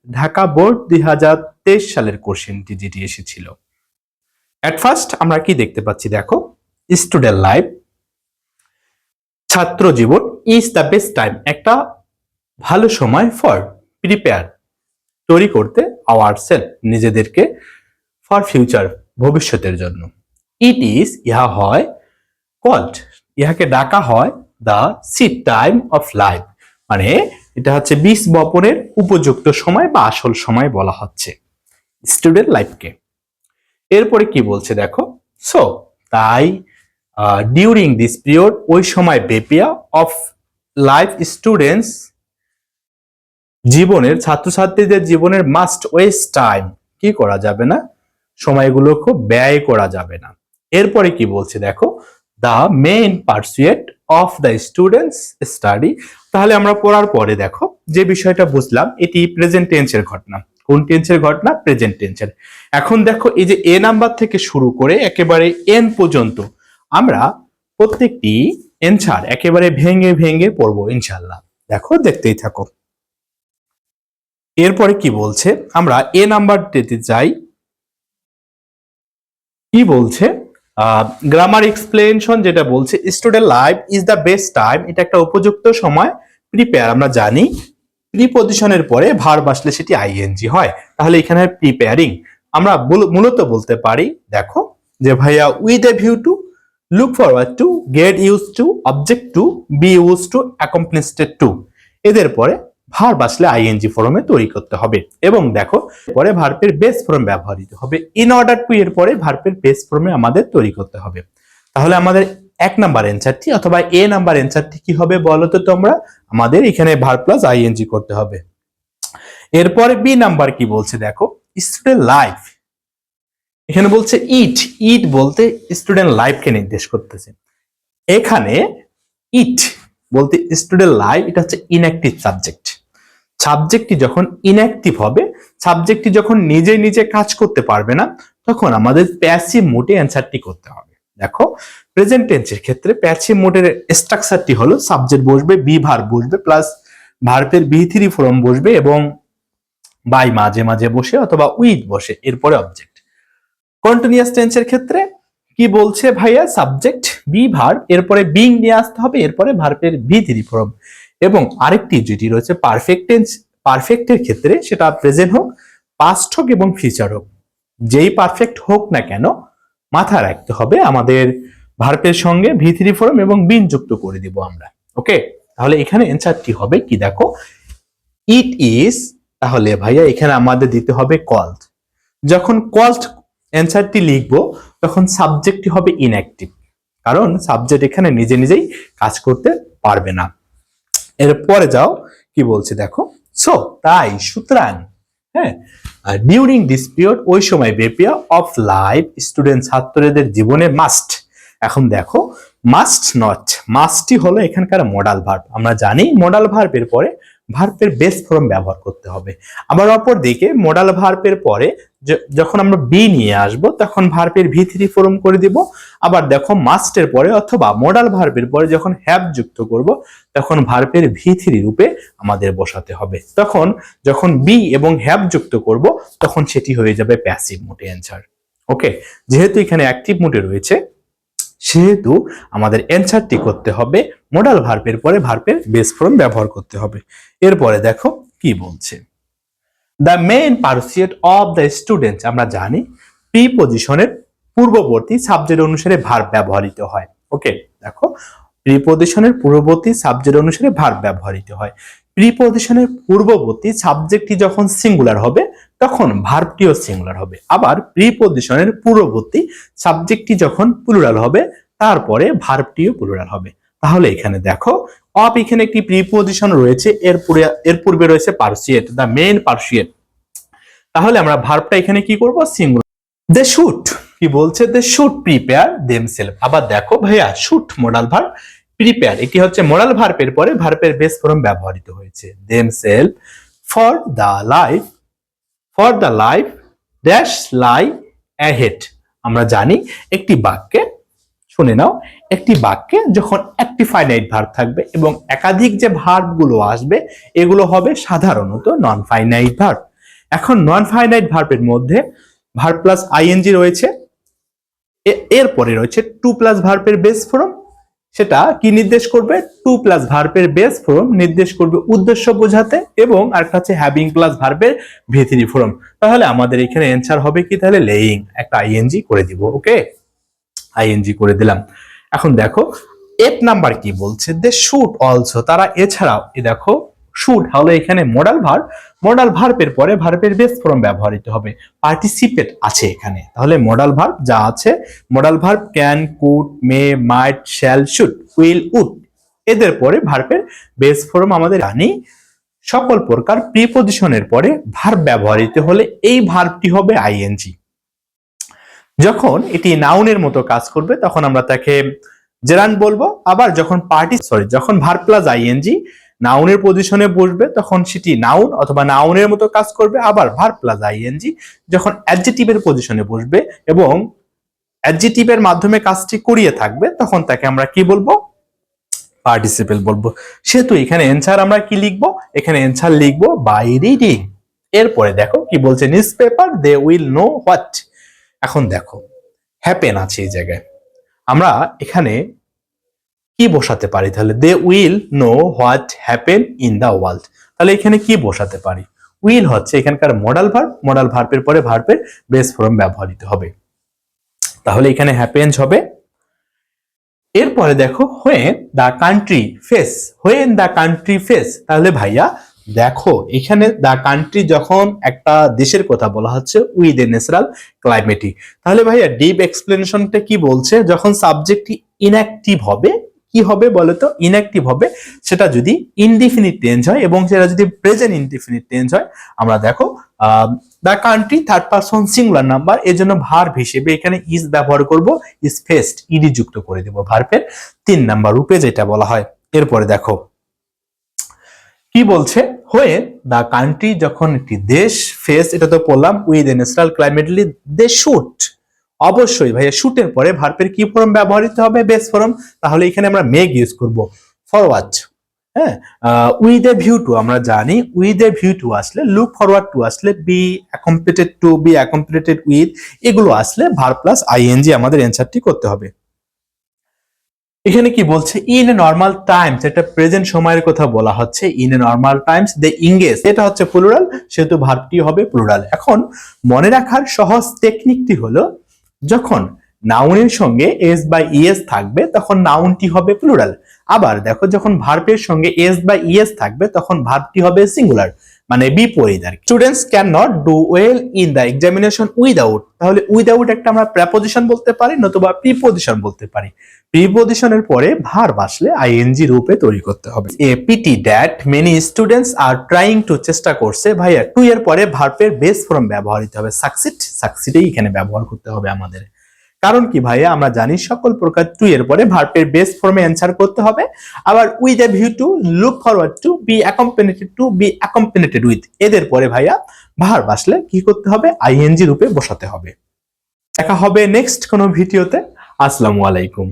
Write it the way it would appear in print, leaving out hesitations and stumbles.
Dhaka board 2023 সালের কোশ্চেনটি যেটি এসেছিল। এট ফার্স্ট আমরা কি দেখতে পাচ্ছি, দেখো, স্টুডেন্ট লাইফ, ছাত্র জীবন ইজ দ্য বেস্ট টাইম, একটা ভালো সময় ফর প্রিপেয়ার, তৈরি করতে আওয়ার সেলফ, নিজেদেরকে, ফর ফিউচার, ভবিষ্যতের জন্য। ইট ইজ, ইহা হয়, কল্ড, ইহাকে ডাকা হয় the seed time of life, মানে এটা হচ্ছে বীজ বপনের উপযুক্ত সময় বা আসল সময় বলা হচ্ছে স্টুডেন্ট লাইফকে। এরপরে কি বলছে দেখো, সো তাই ডিউরিং দিস পিরিয়ড, ওই সময় বেপিয়া অফ লাইফ স্টুডেন্টস, জীবনের, ছাত্রছাত্রীদের জীবনের মাস্ট ওয়েস্ট টাইম, কি করা যাবে না, সময়গুলো খুব ব্যয় করা যাবে না। এরপরে কি বলছে দেখো, the main pursuit of the students study, তাহলে আমরা পড়ার পরে দেখো যে বিষয়টা বুঝলাম, এটি প্রেজেন্ট টেন্সের ঘটনা। কোন টেন্সের ঘটনা? প্রেজেন্ট টেন্সের। এখন দেখো এই যে এ নাম্বার থেকে শুরু করে একেবারে এন পর্যন্ত আমরা প্রত্যেকটি এনসার একেবারে ভেঙে ভেঙে পড়বো ইনশাল্লাহ। দেখো, দেখতেই থাকো। এরপরে কি বলছে, আমরা এ নাম্বারটিতে যাই। কি বলছে, গ্রামার এক্সপ্লেনেশন যেটা বলছে, student life is the best time, এটা একটা উপযুক্ত সময় প্রিপেয়ার। আমরা জানি প্রিপজিশনের পরে ভার্ব আসলে সেটি আইএনজি হয়, তাহলে এখানে প্রিপেয়ারিং। আমরা মূলত বলতে পারি দেখো যে ভাইয়া with a view to, look forward to, get use to, object to, be use to, accomplished to, এদের পরে ভার্ব আসলে আইএনজি ফর্মে তৈরি করতে হবে। এবং দেখো পরে ভার্বের বেস ফর্ম ব্যবহৃত হবে। ইন অর্ডার টু এর পরে ভার্বের বেস ফর্মে আমাদের তৈরি করতে হবে। তাহলে আমাদের এক নাম্বার অ্যানসারটি অথবা এ নাম্বার অ্যানসারটি কি হবে বলো তো তোমরা? আমাদের এখানে ভার্ব প্লাস আইএনজি করতে হবে। এরপরে বি নাম্বার কি বলছে দেখো, স্টুডেন্ট লাইফ, এখানে বলছে ইট, ইট বলতে স্টুডেন্ট লাইফকে নির্দেশ করতেছে। এখানে ইট বলতে স্টুডেন্ট লাইফ, এটা হচ্ছে ইনঅ্যাক্টিভ সাবজেক্ট। সাবজেক্টটি যখন ইনঅ্যাক্টিভ হবে, সাবজেক্টটি যখন নিজে নিজে কাজ করতে পারবে না, তখন আমাদের প্যাসিভ মোডে অ্যানসারটি করতে হবে। দেখো প্রেজেন্ট টেন্সের ক্ষেত্রে প্যাসিভ মোডের স্ট্রাকচারটি হলো সাবজেক্ট বসবে, বি ভার্ব বসবে, প্লাস ভার্বের বি থ্রি ফর্ম বসবে এবং বাই মাঝে মাঝে বসে অথবা উইথ বসে, এরপরে অবজেক্ট। কন্টিনিউয়াস টেন্সের ক্ষেত্রে কি বলছে ভাইয়া, সাবজেক্ট বি ভার্ব, এরপরে বিং নিয়ে আসতে হবে, এরপরে ভার্বের বি থ্রি ফর্ম। এবং আরেকটি যেটি রয়েছে পারফেক্ট টেন্স, পারফেক্টের ক্ষেত্রে সেটা প্রেজেন্ট হোক, পাস্ট হোক এবং ফিউচার হোক, যেই পারফেক্ট হোক না কেন মাথায় রাখতে হবে আমাদের ভার্বের সঙ্গে ভি থ্রি ফর্ম এবং বিন যুক্ত করে দিব আমরা। ওকে, তাহলে এখানে অ্যানসারটি হবে কি দেখো, ইট ইজ, তাহলে ভাইয়া এখানে আমাদের দিতে হবে কল্ড। যখন কল্ড অ্যানসারটি লিখবো তখন সাবজেক্টটি হবে ইনঅ্যাক্টিভ, কারণ সাবজেক্ট এখানে নিজে নিজেই কাজ করতে পারবে না। এরপরে যাও কি বলছে দেখো, সো তাই, সুতরাং, হ্যাঁ, ডিউরিং দিস পিরিয়ড, ওই সময় বেপিয়া অফ লাইফ স্টুডেন্ট, ছাত্রদের জীবনে মাস্ট। এখন দেখো মাস্ট নট, মাস্টই হলো এখানকার মডাল ভার্ব। আমরা জানি মডাল ভার্বের পরে ভার্বের বেস ফর্ম ব্যবহার করতে হবে। আবার অপর দিকে মডাল ভার্বের পরে যখন আমরা বি নিয়ে আসব তখন ভার্বের ভি থ্রি ফর্ম করে দিব। আবার দেখো মাস্টের পরে অথবা মডাল ভার্বের পরে যখন হ্যাভ যুক্ত করব তখন ভার্বের ভি থ্রি রূপে আমাদের বসাতে হবে। তখন যখন বি এবং হ্যাভ যুক্ত করব তখন সেটি হয়ে যাবে প্যাসিভ মোডে অ্যানসার। ওকে, যেহেতু এখানে অ্যাক্টিভ মোডে রয়েছে সেহেতু আমাদের অ্যানসারটি করতে হবে মডাল ভার্বের পরে ভার্বের বেস ফর্ম ব্যবহার করতে হবে। এরপরে দেখো কি বলছে, the main pursuit of the students, আমরা জানি প্রিপজিশনের পূর্ববর্তী সাবজেক্ট অনুসারে ভার্ব ব্যবহৃত হয়। ওকে, দেখো প্রিপজিশনের পূর্ববর্তী সাবজেক্ট অনুসারে ভার্ব ব্যবহৃত হয়। প্রিপজিশনের পূর্ববর্তী সাবজেক্টটি যখন সিঙ্গুলার হবে তখন ভার্বটিও সিঙ্গুলার হবে। আবার প্রিপজিশনের পূর্ববর্তী সাবজেক্টটি যখন প্লুরাল হবে তারপরে ভার্বটিও প্লুরাল হবে। তাহলে এখানে দেখো অফ, এখানে একটি প্রিপজিশন রয়েছে, এর পূর্বে রয়েছে পারসুয়েট, দ্য মেইন পারসুয়েট। তাহলে আমরা ভার্বটা এখানে কি করব, সিঙ্গুলার। দে শুড, কি বলছে, দে শুড প্রিপেয়ার দেমসেলফ। আবার দেখো ভাইয়া শুড মডাল ভার্ব, প্রিপেয়ার এটি হচ্ছে মডাল ভার্বের পরে ভার্বের বেস ফর্ম ব্যবহৃত হয়েছে। Themself for the life, for the life dash lie ahead. আমরা জানি একটি বাক্যে, শুনে নাও, একটি বাক্যে যখন একটি ফাইনাইট ভার্ব থাকবে এবং একাধিক যে ভার্বগুলো আসবে এগুলো হবে সাধারণত নন ফাইনাইট ভার্ব। এখন নন ফাইনাইট ভার্বের মধ্যে ভার্ব প্লাস আইএনজি রয়েছে, এরপরে রয়েছে টু প্লাস ভার্বের বেস ফর্ম। সেটা কি নির্দেশ করবে? টু প্লাস ভার্বের বেস ফর্ম নির্দেশ করবে উদ্দেশ্য বোঝাতে, এবং আরেকটা হচ্ছে হ্যাভিং প্লাস ভার্বের ভি3 ফর্ম। তাহলে আমাদের এখানে অ্যান্সার হবে কি? তাহলে লেইং, একটা আইএনজি করে দিব। ওকে, আইএনজি করে দিলাম। এখন দেখো 8 নাম্বার কি বলছে, দে শুড অলসো, তারা এছাড়াও। দেখো শুড হলো এখানে মডাল ভার্ব, মডাল ভার্বের পরে ভার্বের বেস ফর্ম ব্যবহৃত হবে, পার্টিসিপেট আছে এখানে। তাহলে মডাল ভার্ব যা আছে, modal verb can, could, may, might, shall, should, will, would, এদের পরে ভার্বের বেস ফর্ম আমাদের জানি। সকল প্রকার প্রিপজিশনের পরে ভার্ব ব্যবহৃত হলে এই ভার্বটি হবে আইএনজি। যখন এটি নাউনের মতো কাজ করবে তখন আমরা তাকে জেরান্ড বলবো। আবার যখন যখন ভার্ব প্লাস আইএনজি নাউনের পজিশনে বসবে তখন সেটি নাউন অথবা নাউনের মতো কাজ করবে। আবার ভার্ব প্লাস আইএনজি যখন অ্যাডজেক্টিভের পজিশনে বসবে এবং অ্যাডজেক্টিভের মাধ্যমে কাজটি করিয়ে থাকবে তখন তাকে আমরা কি বলবো? পার্টিসিপেল বলবো। সেহেতু এখানে অ্যান্সার আমরা কি লিখবো? এখানে অ্যান্সার লিখবো বাই রিডিং। এরপরে দেখো কি বলছে, newspaper they will know what. এখন দেখো হ্যাপেন আছে এই জায়গায়, আমরা এখানে কি বসাতে পারি? তাহলে they will know what happen in the world. তাহলে এখানে কি বসাতে পারি? উইল হচ্ছে এখানকার মডাল ভার্ব, মডাল ভার্বের পরে ভার্বের বেস ফর্ম ব্যবহৃত হবে। তাহলে এখানে হ্যাপেন্স হবে। এরপরে দেখো when the country face, when the country face. তাহলে ভাইয়া দেখো এখানে দা কান্ট্রি যখন একটা দেশের কথা বলা হচ্ছে উইথ এ ন্যাচারাল ক্লাইমেটি, তাহলে ভাইয়া ডিপ এক্সপ্লেনেশনটা কি বলছে? যখন সাবজেক্টটি ইনঅ্যাক্টিভ হবে, কি হবে বলতো? ইনঅ্যাক্টিভ হবে। সেটা যদি ইনডিফিনিট টেন্স হয় এবং সেটা যদি প্রেজেন্ট ইনডিফিনিট টেন্স হয়, আমরা দেখো the country third person singular number, এর জন্য ভার্ব হিসেবে এখানে ইজ ব্যবহার করব, ইজ ফেসড, ইডি যুক্ত করে দেব ভার্বের 3 নাম্বার রূপে, যেটা বলা হয়। এরপরে দেখো কি বলছে, হোয়েন দা কান্ট্রি যখন একটি দেশ, ফেস এটা তো পড়লাম, উইথ এ ন্যাচারাল ক্লাইমেটলি দে শুড, অবশ্যই ভাইয়া শুটের পরে ভার্বের কি ফর্ম ব্যবহৃত হবে? Base form. তাহলে এখানে আমরা মেক ইউজ করব, ফরওয়ার্ড। হ্যাঁ, উইথ এ ভিউ টু, আমরা জানি উইথ এ ভিউ টু আসলে, লুক ফরওয়ার্ড টু আসলে, be accompanied to, be accompanied with, এগুলো আসলে ভার্ব প্লাস আইএনজি আমাদের অ্যান্সারটি করতে হবে। এখানে কি বলছে? ইন এ নর্মাল টাইমস, এটা প্রেজেন্ট সময়ের কথা বলা হচ্ছে। In a normal times they engage, এটা হচ্ছে প্লুরাল, সেহেতু ভার্বটি হবে প্লুরাল। এখন মনে রাখার সহজ টেকনিকটি হলো, যখন নাউনের সঙ্গে এস বা ইএস থাকবে তখন নাউনটি হবে প্লুরাল। আবার দেখো যখন ভার্বের সঙ্গে এস বা ইএস থাকবে তখন ভার্বটি হবে সিঙ্গুলার, মানে বিপরীত আর কি। Students can not do well in the examination without, তাহলে উইদাউট একটা আমরা প্রেপোজিশন বলতে পারি নতুবা প্রিপোজিশন বলতে পারি। প্রিপোজিশনের পরে ভার্ব আসলে আইএনজি রূপে তৈরি করতে হবে। A pity that many students are trying to, চেষ্টা করছে। ভাইয়া টু এর পরে ভার্বের বেস ফর্ম ব্যবহৃত হবে সাকসিড, সাকসিডেই এখানে ব্যবহার করতে হবে আমাদের। কারণ কি ভাইয়া, আমরা জানি সকল প্রকার টু এর পরে ভার্বের বেস ফর্মে অ্যান্সার করতে হবে। আবার with a view to, look forward to, be accompanied to, be accompanied with, এদের পরে ভাইয়া ভার্ব আসলে কি করতে হবে? আইএনজি রূপে বসাতে হবে। দেখা হবে নেক্সট কোনো ভিডিওতে। আসসালামু আলাইকুম।